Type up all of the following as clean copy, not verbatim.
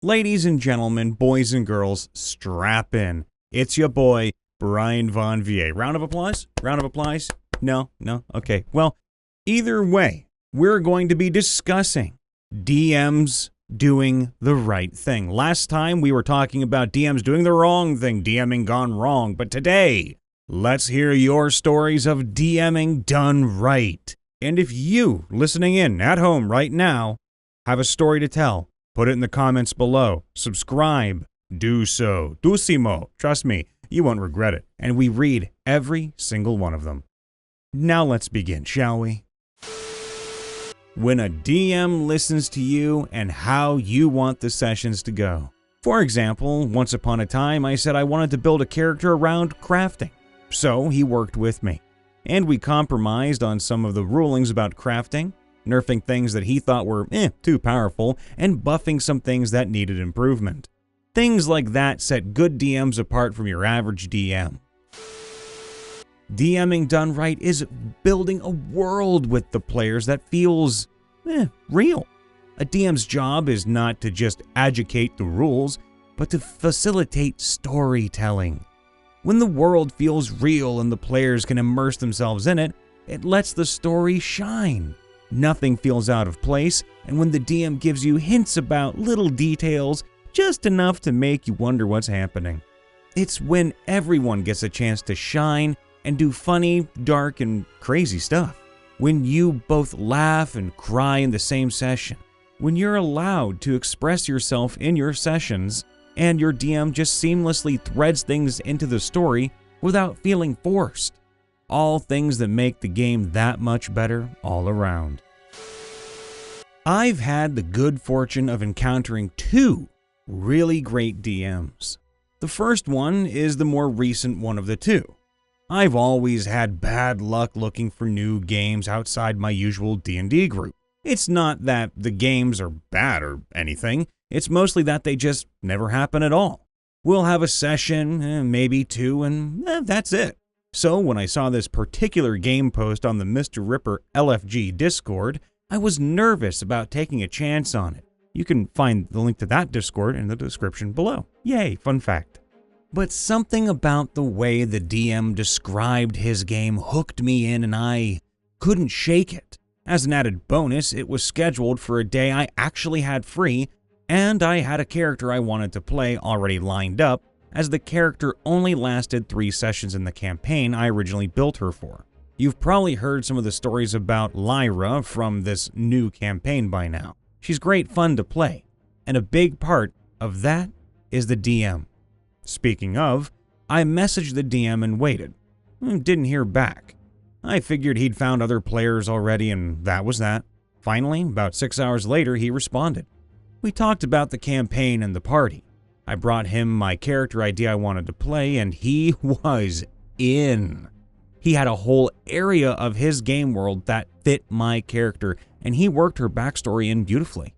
Ladies and gentlemen, boys and girls, strap in. It's your boy, Brian Von Vier. Round of applause? Round of applause? No? Okay. Well, either way, we're going to be discussing DMs doing the right thing. Last time we were talking about DMs doing the wrong thing, DMing gone wrong. But today, let's hear your stories of DMing done right. And if you, listening in at home right now, have a story to tell, put it in the comments below. Subscribe. Do so. Dusimo. Trust me, you won't regret it. And we read every single one of them. Now let's begin, shall we? When a DM listens to you and how you want the sessions to go. For example, once upon a time, I said I wanted to build a character around crafting. So he worked with me. And we compromised on some of the rulings about crafting, nerfing things that he thought were too powerful, and buffing some things that needed improvement. Things like that set good DMs apart from your average DM. DMing done right is building a world with the players that feels real. A DM's job is not to just educate the rules, but to facilitate storytelling. When the world feels real and the players can immerse themselves in it, it lets the story shine. Nothing feels out of place, and when the DM gives you hints about little details, just enough to make you wonder what's happening. It's when everyone gets a chance to shine and do funny, dark, and crazy stuff. When you both laugh and cry in the same session. When you're allowed to express yourself in your sessions, and your DM just seamlessly threads things into the story without feeling forced. All things that make the game that much better all around. I've had the good fortune of encountering two really great DMs. The first one is the more recent one of the two. I've always had bad luck looking for new games outside my usual D&D group. It's not that the games are bad or anything, it's mostly that they just never happen at all. We'll have a session, maybe two, and that's it. So when I saw this particular game post on the MrRipper LFG Discord, I was nervous about taking a chance on it. You can find the link to that Discord in the description below. Yay, fun fact. But something about the way the DM described his game hooked me in and I couldn't shake it. As an added bonus, it was scheduled for a day I actually had free, and I had a character I wanted to play already lined up, as the character only lasted 3 sessions in the campaign I originally built her for. You've probably heard some of the stories about Lyra from this new campaign by now. She's great fun to play, and a big part of that is the DM. Speaking of, I messaged the DM and waited. Didn't hear back. I figured he'd found other players already and that was that. Finally, about 6 hours later, he responded. We talked about the campaign and the party. I brought him my character idea I wanted to play, and he was in. He had a whole area of his game world that fit my character, and he worked her backstory in beautifully.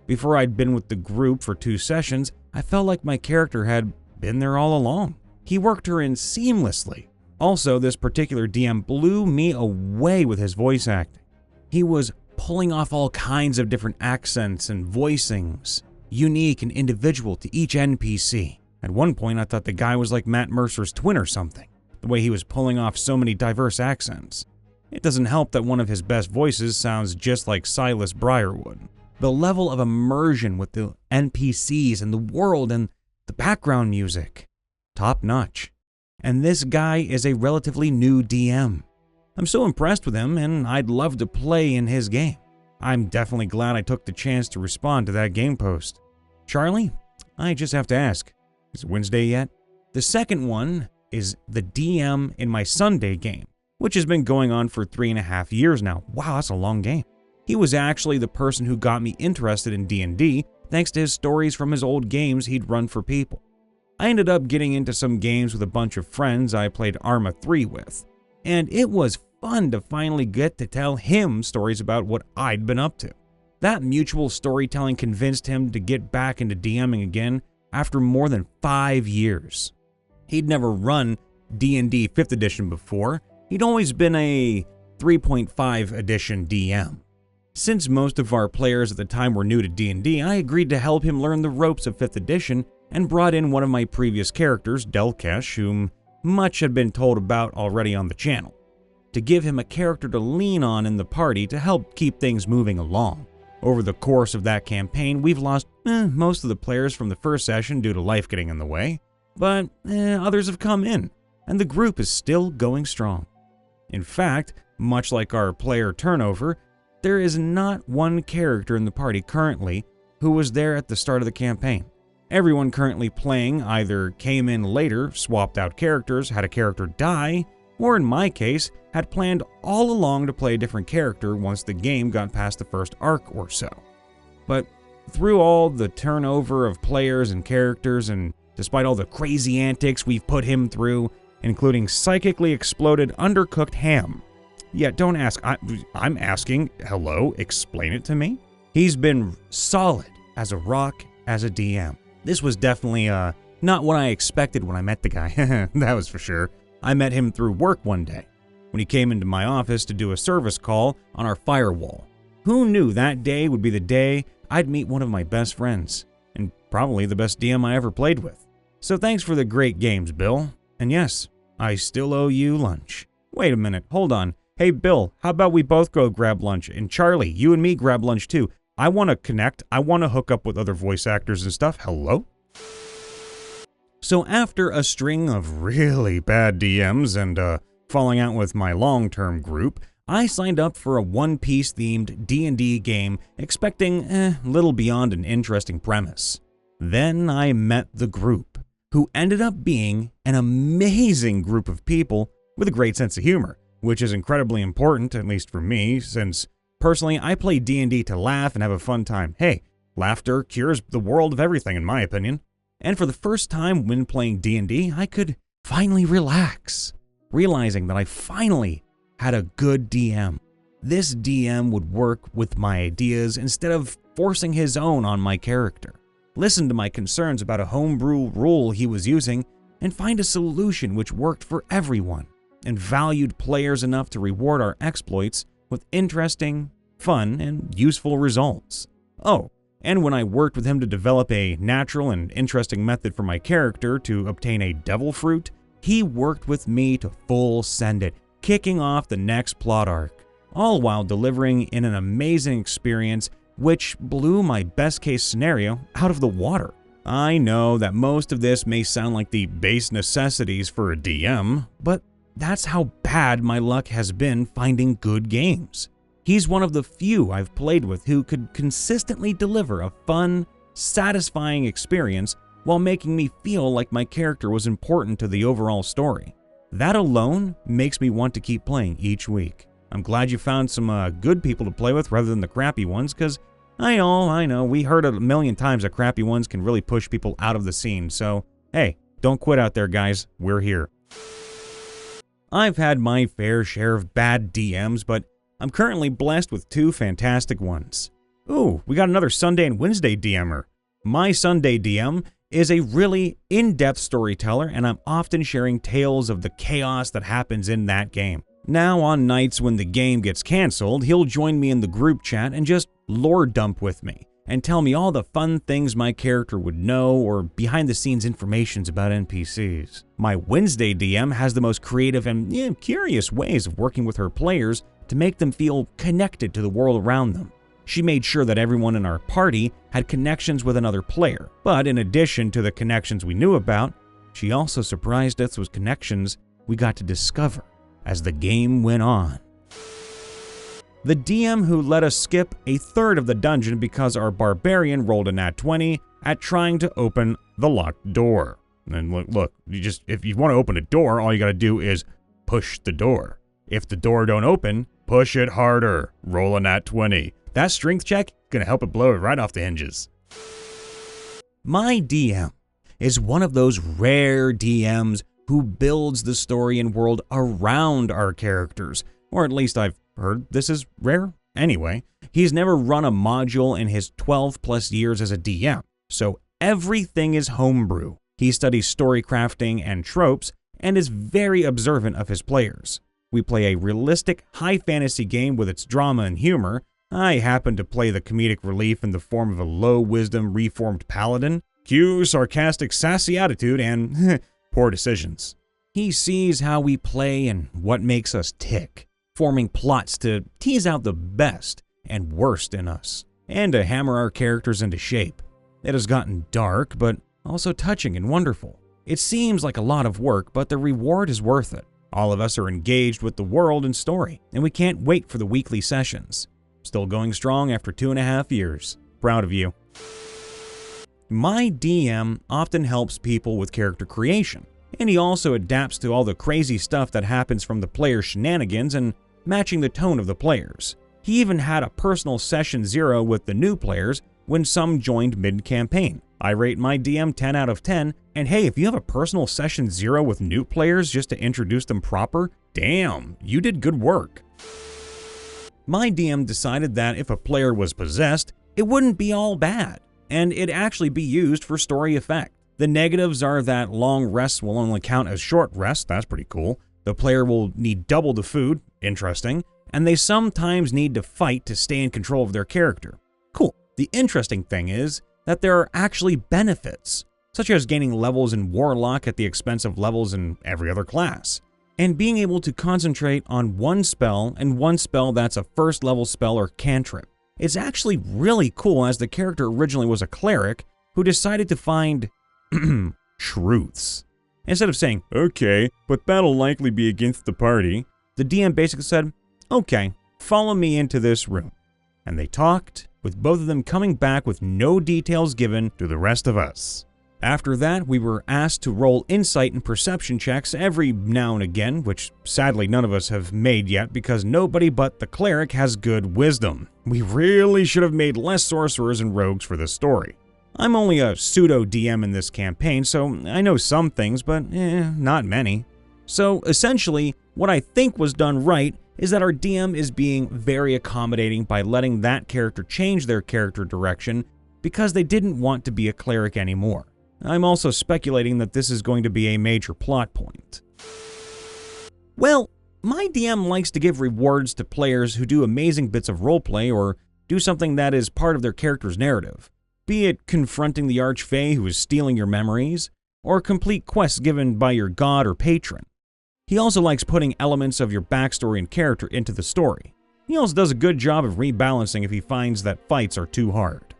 Before I'd been with the group for 2 sessions, I felt like my character had been there all along. He worked her in seamlessly. Also, this particular DM blew me away with his voice acting. He was pulling off all kinds of different accents and voicings, unique and individual to each NPC. At one point, I thought the guy was like Matt Mercer's twin or something, the way he was pulling off so many diverse accents. It doesn't help that one of his best voices sounds just like Silas Briarwood. The level of immersion with the NPCs and the world and the background music, top notch. And this guy is a relatively new DM. I'm so impressed with him, and I'd love to play in his game. I'm definitely glad I took the chance to respond to that game post. Charlie, I just have to ask, is it Wednesday yet? The second one is the DM in my Sunday game, which has been going on for 3.5 years now. Wow, that's a long game. He was actually the person who got me interested in D&D, thanks to his stories from his old games he'd run for people. I ended up getting into some games with a bunch of friends I played Arma 3 with, and it was fun to finally get to tell him stories about what I'd been up to. That mutual storytelling convinced him to get back into DMing again after more than 5 years. He'd never run D&D 5th edition before. He'd always been a 3.5 edition DM. Since most of our players at the time were new to D&D, I agreed to help him learn the ropes of 5th edition and brought in one of my previous characters, Delkesh, whom much had been told about already on the channel, to give him a character to lean on in the party to help keep things moving along. Over the course of that campaign, we've lost most of the players from the first session due to life getting in the way, but others have come in, and the group is still going strong. In fact, much like our player turnover, there is not one character in the party currently who was there at the start of the campaign. Everyone currently playing either came in later, swapped out characters, had a character die, or in my case, had planned all along to play a different character once the game got past the first arc or so. But through all the turnover of players and characters, and despite all the crazy antics we've put him through, including psychically exploded undercooked ham. Yeah, don't ask, I'm asking, hello, explain it to me? He's been solid as a rock as a DM. This was definitely not what I expected when I met the guy, that was for sure. I met him through work one day, when he came into my office to do a service call on our firewall. Who knew that day would be the day I'd meet one of my best friends, and probably the best DM I ever played with. So thanks for the great games, Bill. And yes, I still owe you lunch. Wait a minute, hold on. Hey Bill, how about we both go grab lunch? And Charlie, you and me grab lunch too. I want to connect, I want to hook up with other voice actors and stuff. Hello? So after a string of really bad DMs and falling out with my long-term group, I signed up for a One Piece themed D&D game expecting little beyond an interesting premise. Then I met the group, who ended up being an amazing group of people with a great sense of humor, which is incredibly important, at least for me, since personally I play D&D to laugh and have a fun time. Hey, laughter cures the world of everything in my opinion. And for the first time when playing D&D, I could finally relax, realizing that I finally had a good DM. This DM would work with my ideas instead of forcing his own on my character, listen to my concerns about a homebrew rule he was using, and find a solution which worked for everyone, and valued players enough to reward our exploits with interesting, fun, and useful results. Oh, and when I worked with him to develop a natural and interesting method for my character to obtain a devil fruit, he worked with me to full send it, kicking off the next plot arc, all while delivering in an amazing experience which blew my best case scenario out of the water. I know that most of this may sound like the base necessities for a DM, but that's how bad my luck has been finding good games. He's one of the few I've played with who could consistently deliver a fun, satisfying experience while making me feel like my character was important to the overall story. That alone makes me want to keep playing each week. I'm glad you found some good people to play with rather than the crappy ones, because I know, we heard a million times that crappy ones can really push people out of the scene, so hey, don't quit out there guys, we're here. I've had my fair share of bad DMs, but I'm currently blessed with two fantastic ones. Ooh, we got another Sunday and Wednesday DMer. My Sunday DM is a really in-depth storyteller, and I'm often sharing tales of the chaos that happens in that game. Now, on nights when the game gets canceled, he'll join me in the group chat and just lore dump with me, and tell me all the fun things my character would know or behind-the-scenes informations about NPCs. My Wednesday DM has the most creative and curious ways of working with her players to make them feel connected to the world around them. She made sure that everyone in our party had connections with another player, but in addition to the connections we knew about, she also surprised us with connections we got to discover as the game went on. The DM who let us skip a third of the dungeon because our barbarian rolled a nat 20 at trying to open the locked door. And look, if you want to open a door, all you gotta do is push the door. If the door don't open, push it harder. Roll a nat 20. That strength check gonna help it blow it right off the hinges. My DM is one of those rare DMs who builds the story and world around our characters, or at least I've heard this is rare. Anyway, he's never run a module in his 12+ years as a DM, so everything is homebrew. He studies story crafting and tropes and is very observant of his players. We play a realistic, high fantasy game with its drama and humor, I happen to play the comedic relief in the form of a low-wisdom, reformed paladin. Cue sarcastic, sassy attitude and poor decisions. He sees how we play and what makes us tick, forming plots to tease out the best and worst in us, and to hammer our characters into shape. It has gotten dark, but also touching and wonderful. It seems like a lot of work, but the reward is worth it. All of us are engaged with the world and story, and we can't wait for the weekly sessions. Still going strong after 2.5 years. Proud of you. My DM often helps people with character creation, and he also adapts to all the crazy stuff that happens from the players' shenanigans and matching the tone of the players. He even had a personal session 0 with the new players when some joined mid-campaign. I rate my DM 10 out of 10, and hey, if you have a personal session 0 with new players just to introduce them proper, damn, you did good work. My DM decided that if a player was possessed, it wouldn't be all bad, and it'd actually be used for story effect. The negatives are that long rests will only count as short rests, that's pretty cool. The player will need double the food, interesting, and they sometimes need to fight to stay in control of their character. Cool. The interesting thing is that there are actually benefits, such as gaining levels in Warlock at the expense of levels in every other class, and being able to concentrate on one spell and one spell that's a first level spell or cantrip. It's actually really cool, as the character originally was a cleric who decided to find truths. Instead of saying, okay, but that'll likely be against the party, the DM basically said, okay, follow me into this room. And they talked, with both of them coming back with no details given to the rest of us. After that, we were asked to roll insight and perception checks every now and again, which sadly none of us have made yet because nobody but the cleric has good wisdom. We really should have made less sorcerers and rogues for this story. I'm only a pseudo-DM in this campaign, so I know some things, but not many. So essentially, what I think was done right is that our DM is being very accommodating by letting that character change their character direction because they didn't want to be a cleric anymore. I'm also speculating that this is going to be a major plot point. Well, my DM likes to give rewards to players who do amazing bits of roleplay or do something that is part of their character's narrative, be it confronting the archfey who is stealing your memories, or complete quests given by your god or patron. He also likes putting elements of your backstory and character into the story. He also does a good job of rebalancing if he finds that fights are too hard.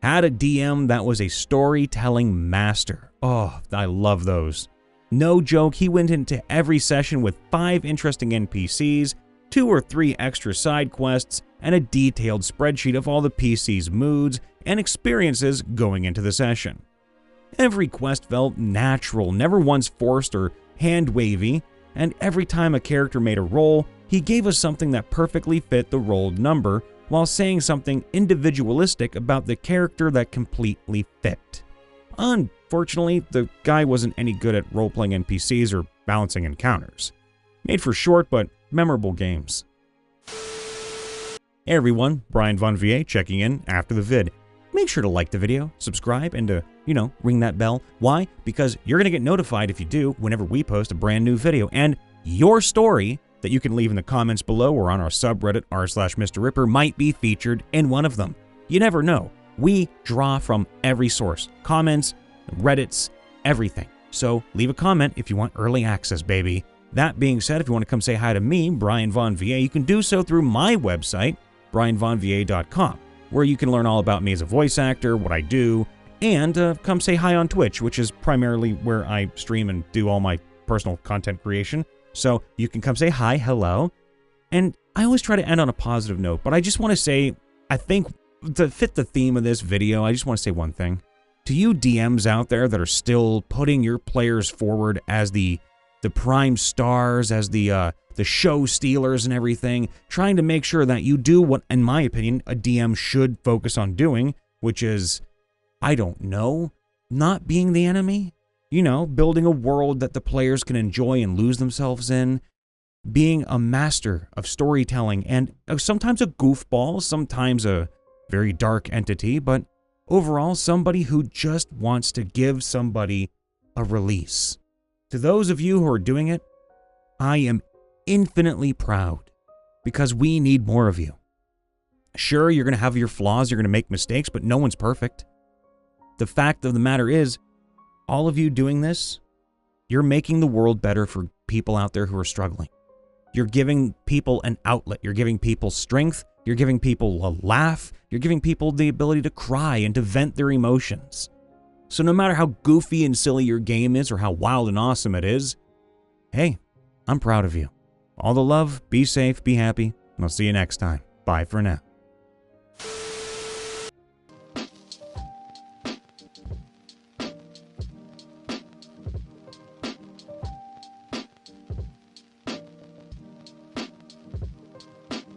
Had a DM that was a storytelling master. Oh, I love those. No joke, he went into every session with 5 interesting NPCs, 2 or 3 extra side quests, and a detailed spreadsheet of all the PC's moods and experiences going into the session. Every quest felt natural, never once forced or hand-wavy, and every time a character made a roll, he gave us something that perfectly fit the rolled number, while saying something individualistic about the character that completely fit. Unfortunately, the guy wasn't any good at role-playing NPCs or balancing encounters. Made for short but memorable games. Hey everyone, Brian Von VA checking in after the vid. Make sure to like the video, subscribe, and to, ring that bell. Why? Because you're going to get notified if you do whenever we post a brand new video, and your story that you can leave in the comments below or on our subreddit r/MrRipper might be featured in one of them. You never know. We draw from every source. Comments, Reddits, everything. So leave a comment if you want early access, baby. That being said, if you want to come say hi to me, Brian Von VA, you can do so through my website, brianvonva.com, where you can learn all about me as a voice actor, what I do, and come say hi on Twitch, which is primarily where I stream and do all my personal content creation. So you can come say hi, hello. And I always try to end on a positive note, but I just want to say, I think to fit the theme of this video, I just want to say one thing. To you DMs out there that are still putting your players forward as the prime stars, as the show stealers and everything, trying to make sure that you do what, in my opinion, a DM should focus on doing, which is, I don't know, not being the enemy. Building a world that the players can enjoy and lose themselves in, being a master of storytelling, and sometimes a goofball, sometimes a very dark entity, but overall somebody who just wants to give somebody a release. To those of you who are doing it, I am infinitely proud, because we need more of you. Sure, you're going to have your flaws, you're going to make mistakes, but no one's perfect. The fact of the matter is, all of you doing this, you're making the world better for people out there who are struggling. You're giving people an outlet. You're giving people strength. You're giving people a laugh. You're giving people the ability to cry and to vent their emotions. So no matter how goofy and silly your game is or how wild and awesome it is, hey, I'm proud of you. All the love, be safe, be happy, and I'll see you next time. Bye for now.